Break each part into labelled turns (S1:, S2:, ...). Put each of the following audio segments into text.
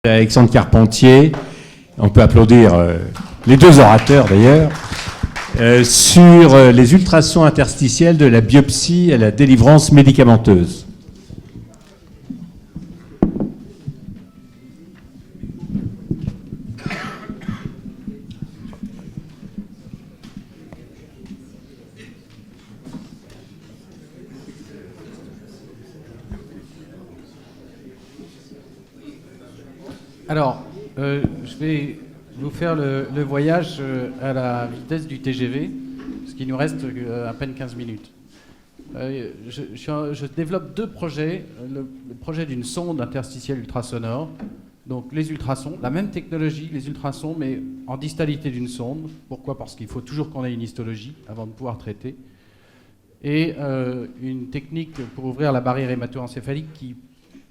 S1: Alexandre Carpentier, on peut applaudir les deux orateurs d'ailleurs, sur les ultrasons interstitiels de la biopsie à la délivrance médicamenteuse.
S2: Alors, je vais vous faire le voyage à la vitesse du TGV, ce qui nous reste à peine 15 minutes. Je développe deux projets. Le projet d'une sonde interstitielle ultrasonore, donc les ultrasons, la même technologie, les ultrasons, mais en distalité d'une sonde. Pourquoi ? Parce qu'il faut toujours qu'on ait une histologie avant de pouvoir traiter. Et une technique pour ouvrir la barrière hémato-encéphalique qui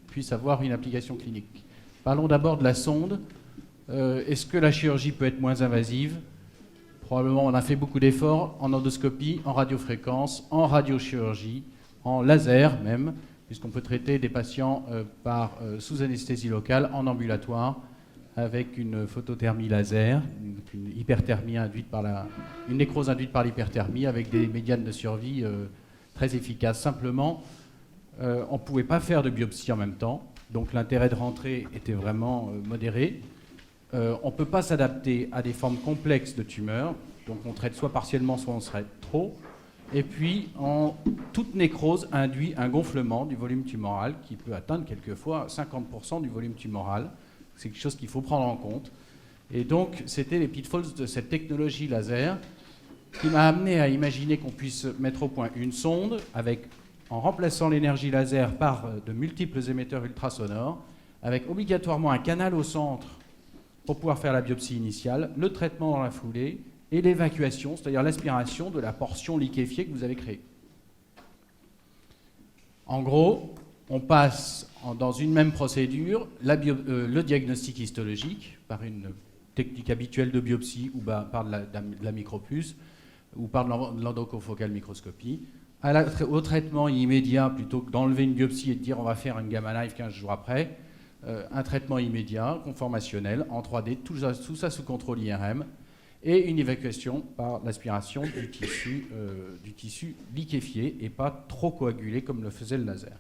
S2: puisse avoir une application clinique. Parlons d'abord de la sonde. Est-ce que la chirurgie peut être moins invasive ? Probablement, on a fait beaucoup d'efforts en endoscopie, en radiofréquence, en radiochirurgie, en laser même, puisqu'on peut traiter des patients sous anesthésie locale en ambulatoire avec une photothermie laser, une hyperthermie induite une nécrose induite par l'hyperthermie avec des médianes de survie très efficaces. Simplement, on ne pouvait pas faire de biopsie en même temps. Donc l'intérêt de rentrer était vraiment modéré. On ne peut pas s'adapter à des formes complexes de tumeurs, donc on traite soit partiellement, soit on traite trop. Et puis, toute nécrose induit un gonflement du volume tumoral qui peut atteindre quelquefois 50% du volume tumoral. C'est quelque chose qu'il faut prendre en compte. Et donc, c'était les pitfalls de cette technologie laser qui m'a amené à imaginer qu'on puisse mettre au point une sonde en remplaçant l'énergie laser par de multiples émetteurs ultrasonores, avec obligatoirement un canal au centre pour pouvoir faire la biopsie initiale, le traitement dans la foulée et l'évacuation, c'est-à-dire l'aspiration de la portion liquéfiée que vous avez créée. En gros, on passe dans une même procédure le diagnostic histologique par une technique habituelle de biopsie ou par de la micropuce ou par de l'endocofocale microscopie, au traitement immédiat, plutôt que d'enlever une biopsie et de dire on va faire une gamma knife 15 jours après, un traitement immédiat, conformationnel, en 3D, tout ça sous contrôle IRM, et une évacuation par l'aspiration du tissu liquéfié et pas trop coagulé comme le faisait le laser.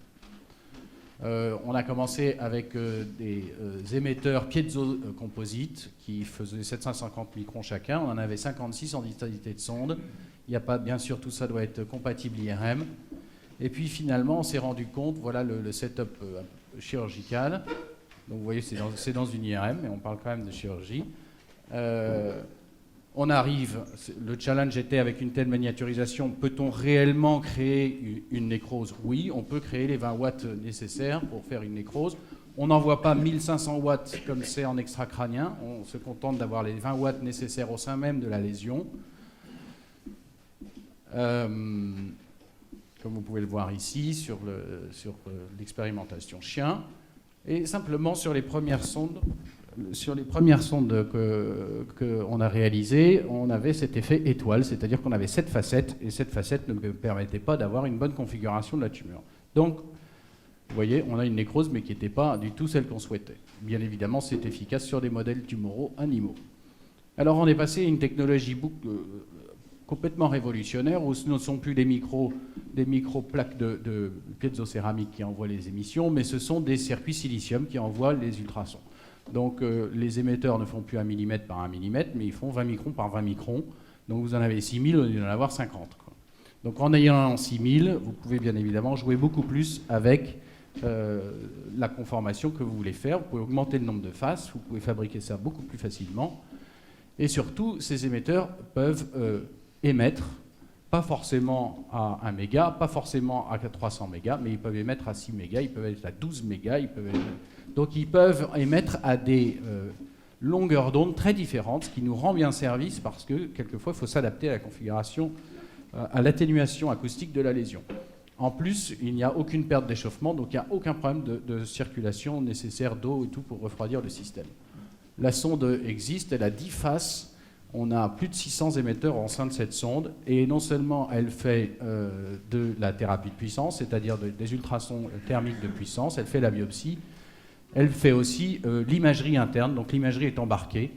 S2: On a commencé avec des émetteurs piezo-composites qui faisaient 750 microns chacun. On en avait 56 en distalité de sonde. Il n'y a pas, bien sûr, tout ça doit être compatible IRM. Et puis finalement, on s'est rendu compte, voilà le setup chirurgical. Donc vous voyez, c'est dans une IRM, mais on parle quand même de chirurgie. On arrive, le challenge était avec une telle miniaturisation, peut-on réellement créer une nécrose ? Oui, on peut créer les 20 watts nécessaires pour faire une nécrose. On n'envoie pas 1500 watts comme c'est en extracrânien, on se contente d'avoir les 20 watts nécessaires au sein même de la lésion. Comme vous pouvez le voir ici sur l'expérimentation chien. Et simplement sur les premières sondes qu'on a réalisées, on avait cet effet étoile, c'est-à-dire qu'on avait 7 facettes, et cette facette ne me permettait pas d'avoir une bonne configuration de la tumeur. Donc, vous voyez, on a une nécrose, mais qui n'était pas du tout celle qu'on souhaitait. Bien évidemment, c'est efficace sur des modèles tumoraux animaux. Alors, on est passé à une technologie complètement révolutionnaire, où ce ne sont plus des micro-plaques de piezocéramique qui envoient les émissions, mais ce sont des circuits silicium qui envoient les ultrasons. Donc les émetteurs ne font plus 1 mm par 1 mm, mais ils font 20 microns par 20 microns. Donc vous en avez 6000 au lieu d'en avoir 50. Donc en ayant 6000, vous pouvez bien évidemment jouer beaucoup plus avec la conformation que vous voulez faire. Vous pouvez augmenter le nombre de faces, vous pouvez fabriquer ça beaucoup plus facilement. Et surtout, ces émetteurs peuvent émettre, pas forcément à 1 méga, pas forcément à 300 mégas, mais ils peuvent émettre à 6 mégas, ils peuvent être à 12 mégas, donc ils peuvent émettre à des longueurs d'onde très différentes, ce qui nous rend bien service parce que quelquefois il faut s'adapter à la configuration, à l'atténuation acoustique de la lésion. En plus, il n'y a aucune perte d'échauffement, donc il n'y a aucun problème de circulation nécessaire d'eau et tout pour refroidir le système. La sonde existe, elle a 10 faces. On a plus de 600 émetteurs en sein de cette sonde, et non seulement elle fait de la thérapie de puissance, c'est-à-dire des ultrasons thermiques de puissance, elle fait la biopsie, Elle fait aussi l'imagerie interne, donc l'imagerie est embarquée,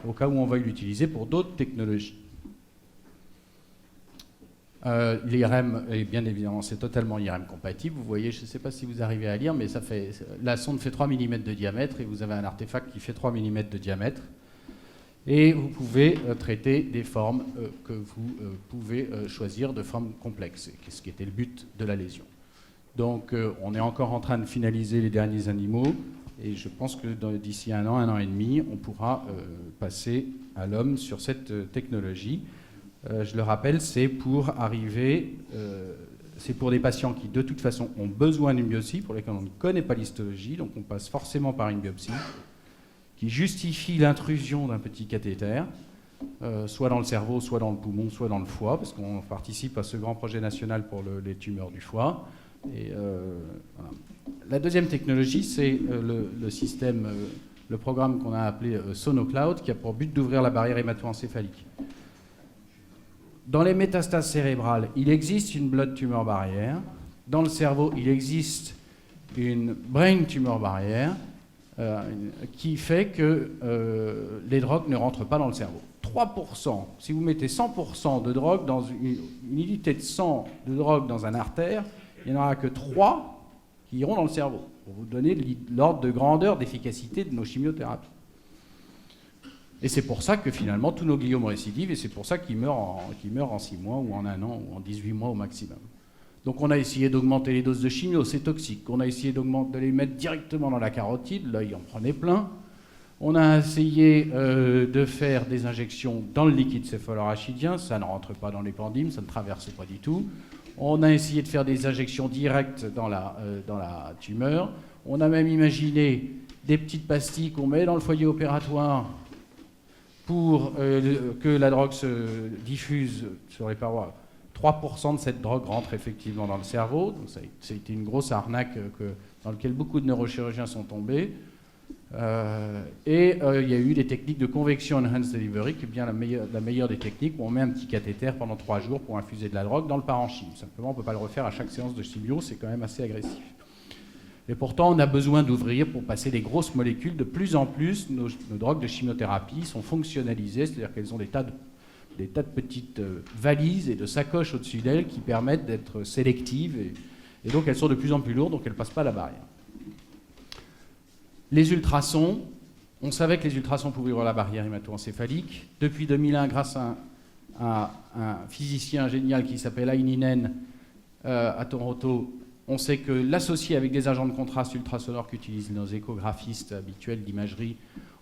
S2: au cas où on veuille l'utiliser pour d'autres technologies. L'IRM, bien évidemment, c'est totalement IRM compatible. Vous voyez, je ne sais pas si vous arrivez à lire, mais la sonde fait 3 mm de diamètre et vous avez un artefact qui fait 3 mm de diamètre. Et vous pouvez traiter des formes que vous pouvez choisir de formes complexes, ce qui était le but de la lésion. Donc on est encore en train de finaliser les derniers animaux, et je pense que d'ici un an et demi, on pourra passer à l'homme sur cette technologie. Je le rappelle, c'est pour des patients qui de toute façon ont besoin d'une biopsie, pour lesquels on ne connaît pas l'histologie, donc on passe forcément par une biopsie, qui justifie l'intrusion d'un petit cathéter, soit dans le cerveau, soit dans le poumon, soit dans le foie, parce qu'on participe à ce grand projet national pour les tumeurs du foie. Et, voilà. La deuxième technologie, c'est le programme qu'on a appelé SonoCloud, qui a pour but d'ouvrir la barrière hémato-encéphalique. Dans les métastases cérébrales, il existe une blood tumor barrière. Dans le cerveau, il existe une brain tumor barrière qui fait que les drogues ne rentrent pas dans le cerveau. 3%, si vous mettez 100% de drogue dans une unité de sang de drogue dans un artère, il n'y en aura que 3 qui iront dans le cerveau, pour vous donner l'ordre de grandeur d'efficacité de nos chimiothérapies. Et c'est pour ça que finalement tous nos gliomes récidivent, et c'est pour ça qu'ils meurent en 6 mois, ou en 1 an, ou en 18 mois au maximum. Donc on a essayé d'augmenter les doses de chimio, c'est toxique. On a essayé de les mettre directement dans la carotide, l'œil en prenait plein. On a essayé de faire des injections dans le liquide céphalorachidien, ça ne rentre pas dans les pendymes, ça ne traverse pas du tout. On a essayé de faire des injections directes dans la tumeur. On a même imaginé des petites pastilles qu'on met dans le foyer opératoire pour que la drogue se diffuse sur les parois. 3% de cette drogue rentre effectivement dans le cerveau. Donc ça a été une grosse arnaque dans laquelle beaucoup de neurochirurgiens sont tombés. Il y a eu des techniques de convection enhanced delivery, qui est bien la meilleure des techniques, où on met un petit cathéter pendant 3 jours pour infuser de la drogue dans le parenchyme. Simplement, on ne peut pas le refaire à chaque séance de chimio, c'est quand même assez agressif. Et pourtant, on a besoin d'ouvrir pour passer des grosses molécules. De plus en plus, nos drogues de chimiothérapie sont fonctionnalisées, c'est-à-dire qu'elles ont des tas de petites valises et de sacoches au-dessus d'elles qui permettent d'être sélectives. Et donc, elles sont de plus en plus lourdes, donc elles ne passent pas la barrière. Les ultrasons, on savait que les ultrasons pouvaient ouvrir la barrière hémato-encéphalique. Depuis 2001, grâce à un physicien génial qui s'appelle Aininen à Toronto, on sait que l'associer avec des agents de contraste ultrasonores qu'utilisent nos échographistes habituels d'imagerie,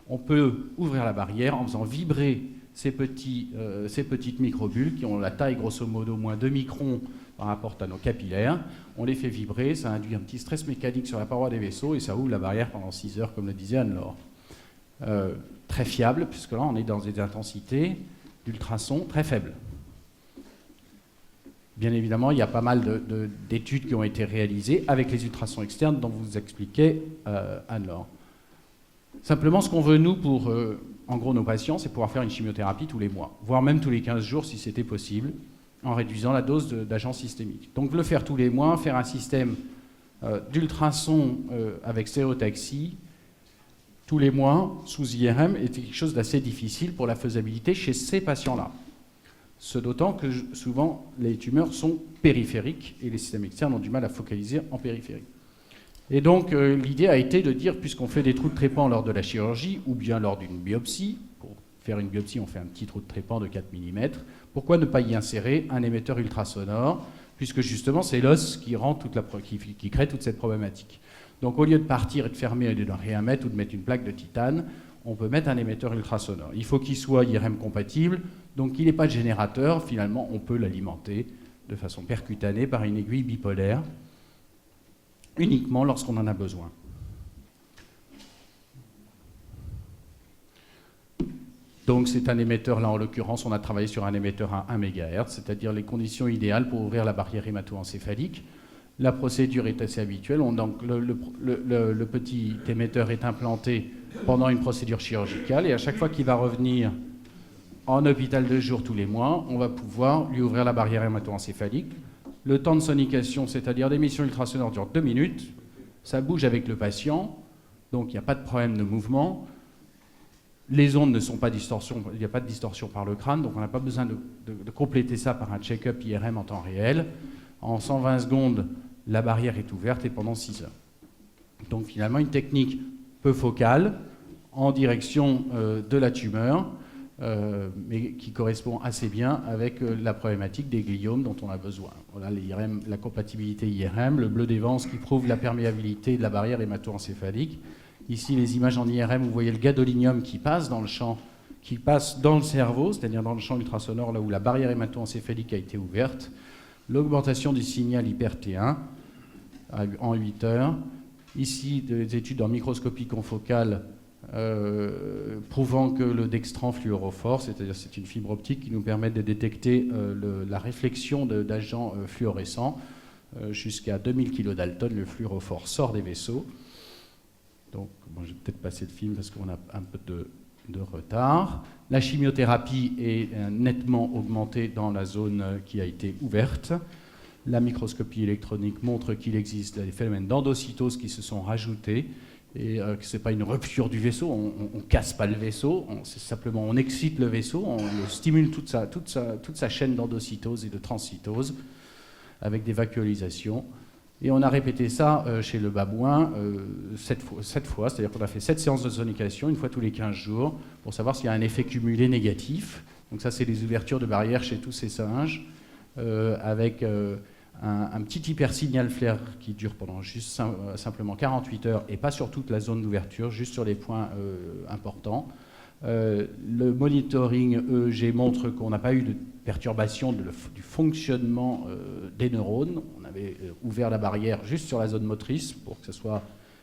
S2: on peut ouvrir la barrière en faisant vibrer ces petites microbules qui ont la taille grosso modo moins 2 microns par rapport à nos capillaires. On les fait vibrer, ça induit un petit stress mécanique sur la paroi des vaisseaux et ça ouvre la barrière pendant 6 heures, comme le disait Anne-Laure. Très fiable, puisque là on est dans des intensités d'ultrasons très faibles. Bien évidemment, il y a pas mal d'études qui ont été réalisées avec les ultrasons externes dont vous expliquait Anne-Laure. Simplement, ce qu'on veut, nous, pour en gros nos patients, c'est pouvoir faire une chimiothérapie tous les mois, voire même tous les 15 jours si c'était possible, en réduisant la dose d'agents systémiques. Donc le faire tous les mois, faire un système d'ultrasons avec stéréotaxie tous les mois sous IRM était quelque chose d'assez difficile pour la faisabilité chez ces patients-là. Ce d'autant que souvent les tumeurs sont périphériques et les systèmes externes ont du mal à focaliser en périphérie. Et donc l'idée a été de dire, puisqu'on fait des trous de trépan lors de la chirurgie ou bien lors d'une biopsie, pour faire une biopsie on fait un petit trou de trépan de 4 mm, pourquoi ne pas y insérer un émetteur ultrasonore, puisque justement c'est l'os qui crée toute cette problématique. Donc au lieu de partir et de fermer et de ne rien mettre ou de mettre une plaque de titane, on peut mettre un émetteur ultrasonore. Il faut qu'il soit IRM compatible, donc il n'est pas de générateur, finalement on peut l'alimenter de façon percutanée par une aiguille bipolaire, uniquement lorsqu'on en a besoin. Donc c'est un émetteur, là en l'occurrence on a travaillé sur un émetteur à 1 MHz, c'est-à-dire les conditions idéales pour ouvrir la barrière hémato-encéphalique. La procédure est assez habituelle, donc le petit émetteur est implanté pendant une procédure chirurgicale et à chaque fois qu'il va revenir en hôpital de jour tous les mois, on va pouvoir lui ouvrir la barrière hémato-encéphalique. Le temps de sonication, c'est-à-dire d'émission ultrasonore, dure 2 minutes, ça bouge avec le patient. donc il n'y a pas de problème de mouvement. Les ondes ne sont pas distorsion, il n'y a pas de distorsion par le crâne, donc on n'a pas besoin de compléter ça par un check-up IRM en temps réel. En 120 secondes, la barrière est ouverte et pendant 6 heures. Donc finalement, une technique peu focale, en direction de la tumeur, mais qui correspond assez bien avec la problématique des gliomes dont on a besoin. Voilà l'IRM, la compatibilité IRM, le bleu d'Evans qui prouve la perméabilité de la barrière hémato-encéphalique. Ici, les images en IRM, vous voyez le gadolinium qui passe dans le champ, qui passe dans le cerveau, c'est-à-dire dans le champ ultrasonore, là où la barrière hémato-encéphalique a été ouverte. L'augmentation du signal hyper-T1 en 8 heures. Ici, des études en microscopie confocale prouvant que le dextran fluorophore, c'est-à-dire c'est une fibre optique qui nous permet de détecter la réflexion d'agents fluorescents. Jusqu'à 2000 kilodalton, le fluorophore sort des vaisseaux. Donc, bon, je vais peut-être passer le film parce qu'on a un peu de retard. La chimiothérapie est nettement augmentée dans la zone qui a été ouverte. La microscopie électronique montre qu'il existe des phénomènes d'endocytose qui se sont rajoutés et que ce n'est pas une rupture du vaisseau, on ne casse pas le vaisseau, c'est simplement on excite le vaisseau, on le stimule toute sa chaîne d'endocytose et de transcytose avec des vacuolisations. Et on a répété ça chez le babouin 7 fois, c'est-à-dire qu'on a fait 7 séances de sonication, une fois tous les 15 jours, pour savoir s'il y a un effet cumulé négatif. Donc ça, c'est les ouvertures de barrières chez tous ces singes, avec un petit hypersignal flair qui dure pendant juste simplement 48 heures, et pas sur toute la zone d'ouverture, juste sur les points importants. Le monitoring EEG montre qu'on n'a pas eu de perturbation du fonctionnement des neurones. On avait ouvert la barrière juste sur la zone motrice pour que ce soit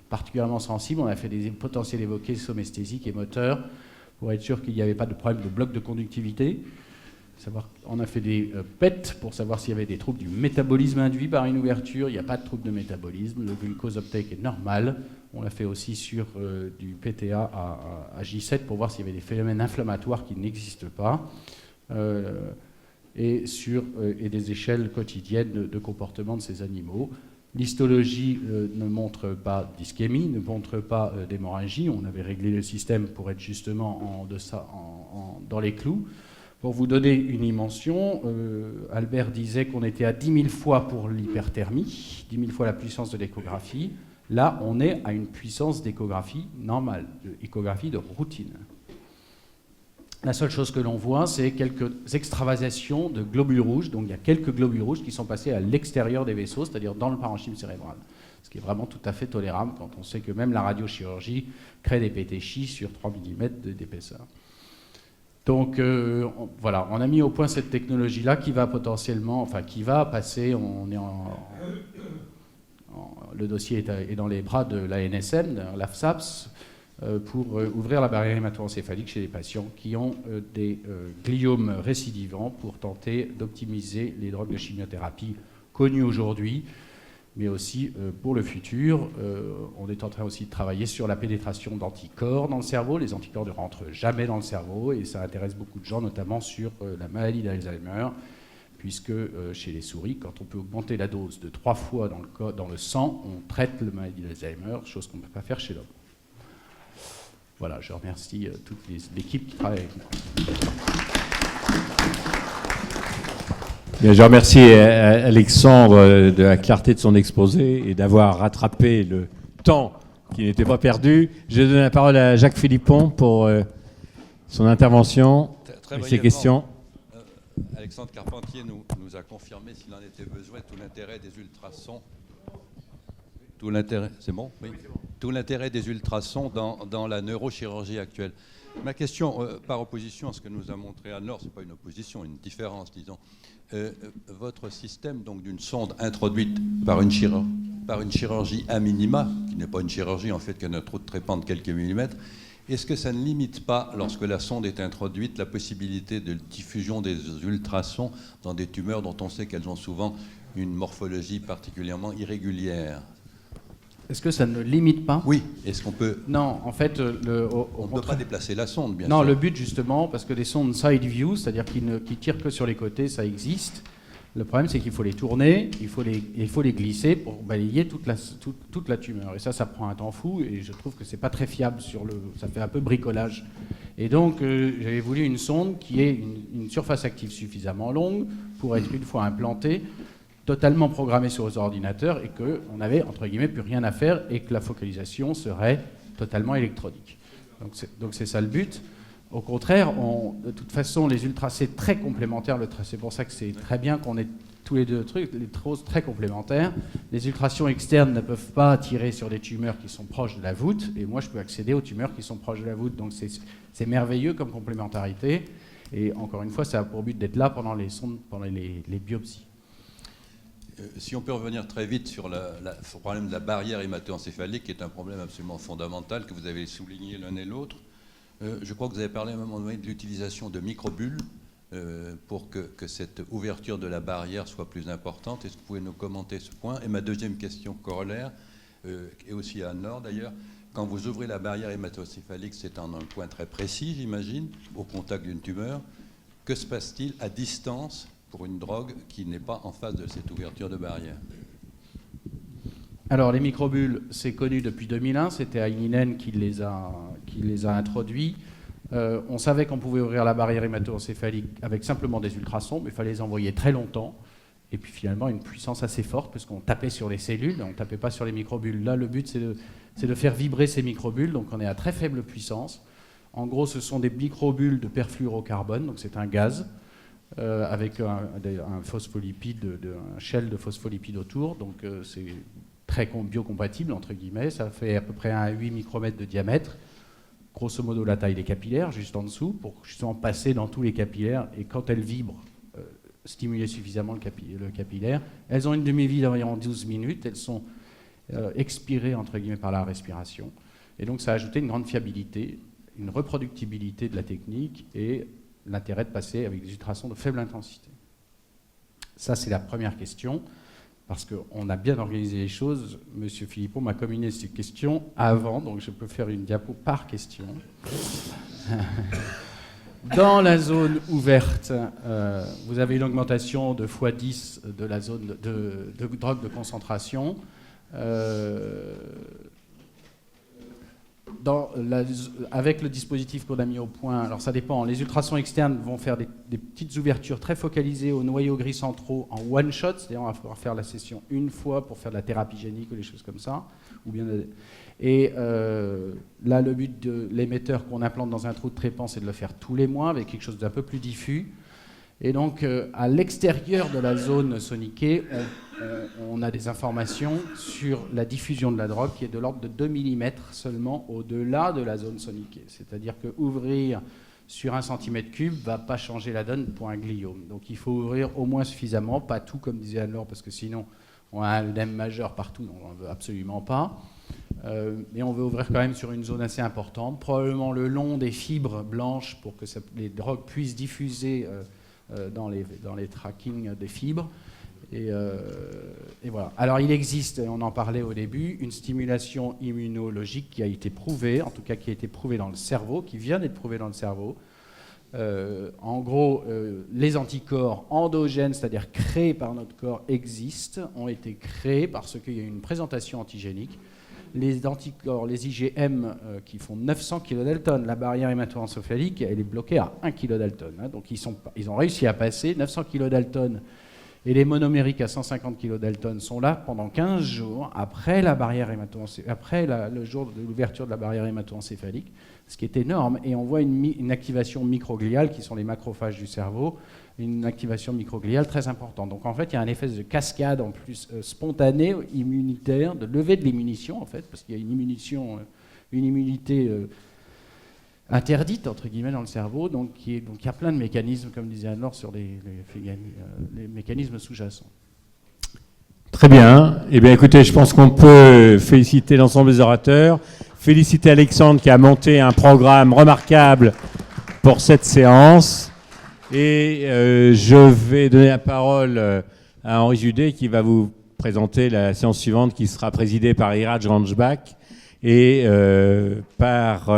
S2: particulièrement sensible. On a fait des potentiels évoqués somesthésiques et moteurs pour être sûr qu'il n'y avait pas de problème de bloc de conductivité. On a fait des PET pour savoir s'il y avait des troubles du métabolisme induit par une ouverture. Il n'y a pas de trouble de métabolisme. Le glucose uptake est normal. On l'a fait aussi sur du PTA à J7 pour voir s'il y avait des phénomènes inflammatoires qui n'existent pas. Et des échelles quotidiennes de comportement de ces animaux. L'histologie ne montre pas d'ischémie, ne montre pas d'hémorragie. On avait réglé le système pour être justement dans les clous. Pour vous donner une dimension, Albert disait qu'on était à 10 000 fois pour l'hyperthermie, 10 000 fois la puissance de l'échographie. Là, on est à une puissance d'échographie normale, d'échographie de routine. La seule chose que l'on voit, c'est quelques extravasations de globules rouges. Donc il y a quelques globules rouges qui sont passés à l'extérieur des vaisseaux, c'est-à-dire dans le parenchyme cérébral. Ce qui est vraiment tout à fait tolérable quand on sait que même la radiochirurgie crée des pétéchis sur 3 mm d'épaisseur. Donc voilà, on a mis au point cette technologie-là qui va potentiellement, enfin qui va passer, le dossier est dans les bras de l'ANSM, de l'AFSAPS, pour ouvrir la barrière hémato-encéphalique chez les patients qui ont des gliomes récidivants pour tenter d'optimiser les drogues de chimiothérapie connues aujourd'hui, mais aussi pour le futur. On est en train aussi de travailler sur la pénétration d'anticorps dans le cerveau. Les anticorps ne rentrent jamais dans le cerveau et ça intéresse beaucoup de gens, notamment sur la maladie d'Alzheimer, puisque chez les souris, quand on peut augmenter la dose de 3 fois dans le sang, on traite la maladie d'Alzheimer, chose qu'on ne peut pas faire chez l'homme. Voilà, je remercie toute l'équipe qui travaille avec moi.
S1: Bien, je remercie Alexandre de la clarté de son exposé et d'avoir rattrapé le temps qui n'était pas perdu. Je donne la parole à Jacques Philippon pour son intervention et ses questions.
S3: Alexandre Carpentier nous a confirmé, s'il en était besoin, tout l'intérêt des ultrasons. Tout l'intérêt, c'est bon ? Oui. Tout l'intérêt des ultrasons dans la neurochirurgie actuelle. Ma question, par opposition à ce que nous a montré Anne-Laure, ce n'est pas une opposition, une différence, disons. Votre système donc d'une sonde introduite par une chirurgie à minima, qui n'est pas une chirurgie en fait qu'un trou de trépan de quelques millimètres, est-ce que ça ne limite pas, lorsque la sonde est introduite, la possibilité de diffusion des ultrasons dans des tumeurs dont on sait qu'elles ont souvent une morphologie particulièrement irrégulière ?
S2: Est-ce que ça ne limite pas ?
S3: Oui. Est-ce qu'on peut...
S2: Non, en fait...
S3: on ne peut pas déplacer la sonde, bien sûr.
S2: Non, le but, justement, parce que les sondes side view, c'est-à-dire qui tirent que sur les côtés, ça existe. Le problème, c'est qu'il faut les tourner, il faut les glisser pour balayer toute la tumeur. Et ça prend un temps fou, et je trouve que c'est pas très fiable ça fait un peu bricolage. Et donc, j'avais voulu une sonde qui ait une surface active suffisamment longue pour être une fois implantée, totalement programmée sur les ordinateurs, et qu'on n'avait, entre guillemets, plus rien à faire, et que la focalisation serait totalement électronique. Donc c'est ça le but. Au contraire, de toute façon, les ultras, c'est très complémentaire. C'est pour ça que c'est très bien qu'on ait tous les deux trucs, les choses très complémentaires. Les ultrations externes ne peuvent pas tirer sur des tumeurs qui sont proches de la voûte, et moi, je peux accéder aux tumeurs qui sont proches de la voûte. Donc c'est merveilleux comme complémentarité. Et encore une fois, ça a pour but d'être là pendant les biopsies.
S3: Si on peut revenir très vite sur le problème de la barrière hémato-encéphalique, qui est un problème absolument fondamental que vous avez souligné l'un et l'autre. Je crois que vous avez parlé à un moment donné de l'utilisation de microbules pour que cette ouverture de la barrière soit plus importante. Est-ce que vous pouvez nous commenter ce point? Et ma deuxième question corollaire, et aussi à Anne-Laure d'ailleurs, quand vous ouvrez la barrière hémato-encéphalique, c'est en un point très précis, j'imagine, au contact d'une tumeur. Que se passe-t-il à distance pour une drogue qui n'est pas en face de cette ouverture de barrière?
S2: Alors, les microbules, c'est connu depuis 2001. C'était Aininen qui les a introduits. On savait qu'on pouvait ouvrir la barrière hémato-encéphalique avec simplement des ultrasons, mais il fallait les envoyer très longtemps. Et puis finalement, une puissance assez forte, parce qu'on tapait sur les cellules, on ne tapait pas sur les microbules. Là, le but, c'est de faire vibrer ces microbules. Donc, on est à très faible puissance. En gros, ce sont des microbules de perfluorocarbone, donc c'est un gaz, avec un phospholipide, un shell de phospholipide autour. Donc, c'est très biocompatible, entre guillemets. Ça fait à peu près 8 micromètres de diamètre. Grosso modo, la taille des capillaires, juste en dessous, pour justement passer dans tous les capillaires. Et quand elles vibrent, stimuler suffisamment le capillaire. Elles ont une demi-vie d'environ 12 minutes. Elles sont expirées, entre guillemets, par la respiration. Et donc, ça a ajouté une grande fiabilité, une reproductibilité de la technique et l'intérêt de passer avec des ultrasons de faible intensité. Ça, c'est la première question. Parce qu'on a bien organisé les choses. Monsieur Philippon m'a communiqué ces questions avant, donc je peux faire une diapo par question. Dans la zone ouverte, vous avez une augmentation de x10 de la zone de drogue de concentration. Avec le dispositif qu'on a mis au point, alors ça dépend, les ultrasons externes vont faire des petites ouvertures très focalisées aux noyaux gris centraux en one shot, c'est-à-dire on va pouvoir faire la session une fois pour faire de la thérapie génique ou des choses comme ça. Là, le but de l'émetteur qu'on implante dans un trou de trépan, c'est de le faire tous les mois avec quelque chose d'un peu plus diffus. Et donc, à l'extérieur de la zone soniquée, on a des informations sur la diffusion de la drogue qui est de l'ordre de 2 mm seulement au-delà de la zone soniquée. C'est-à-dire qu'ouvrir sur 1 cm3 ne va pas changer la donne pour un gliome. Donc, il faut ouvrir au moins suffisamment, pas tout comme disait Anne-Laure, parce que sinon, on a un œdème majeur partout, donc on ne veut absolument pas. Mais on veut ouvrir quand même sur une zone assez importante, probablement le long des fibres blanches pour que les drogues puissent diffuser dans les trackings des fibres. Et voilà. Alors il existe, on en parlait au début, une stimulation immunologique qui a été prouvée, en tout cas qui a été prouvée dans le cerveau, qui vient d'être prouvée dans le cerveau. En gros, les anticorps endogènes, c'est-à-dire créés par notre corps, existent, ont été créés parce qu'il y a une présentation antigénique. Les anticorps, les IgM, qui font 900 kDa, la barrière hémato-encéphalique, elle est bloquée à 1 kDa. Donc ils ont réussi à passer 900 kDa, et les monomériques à 150 kDa sont là pendant 15 jours après la barrière après le jour de l'ouverture de la barrière hémato-encéphalique, ce qui est énorme. Et on voit une activation microgliale, qui sont les macrophages du cerveau, une activation microgliale très importante. Donc en fait, il y a un effet de cascade en plus spontanée, immunitaire, de levée de l'immunition en fait, parce qu'il y a une immunité interdite entre guillemets dans le cerveau, donc il y a plein de mécanismes, comme disait Anne-Laure, sur les mécanismes sous-jacents.
S1: Très bien. Eh bien, écoutez, je pense qu'on peut féliciter l'ensemble des orateurs, féliciter Alexandre qui a monté un programme remarquable pour cette séance. Et je vais donner la parole à Henri Judet qui va vous présenter la séance suivante qui sera présidée par Iraj Ranjbak et par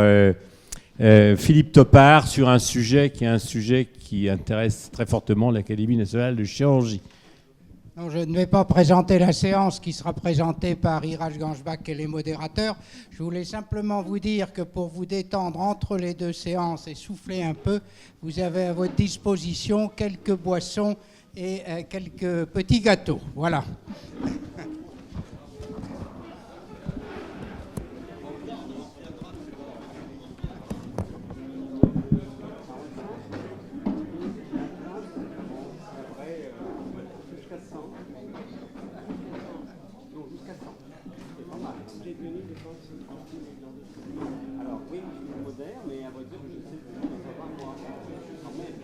S1: Philippe Topard sur un sujet qui intéresse très fortement l'Académie nationale de chirurgie.
S4: Non, je ne vais pas présenter la séance qui sera présentée par Iraj Ganjbach et les modérateurs. Je voulais simplement vous dire que pour vous détendre entre les deux séances et souffler un peu, vous avez à votre disposition quelques boissons et quelques petits gâteaux. Voilà.
S5: Alors oui, je suis moderne, mais à vrai dire, je sais plus, ça va moi. Quand même,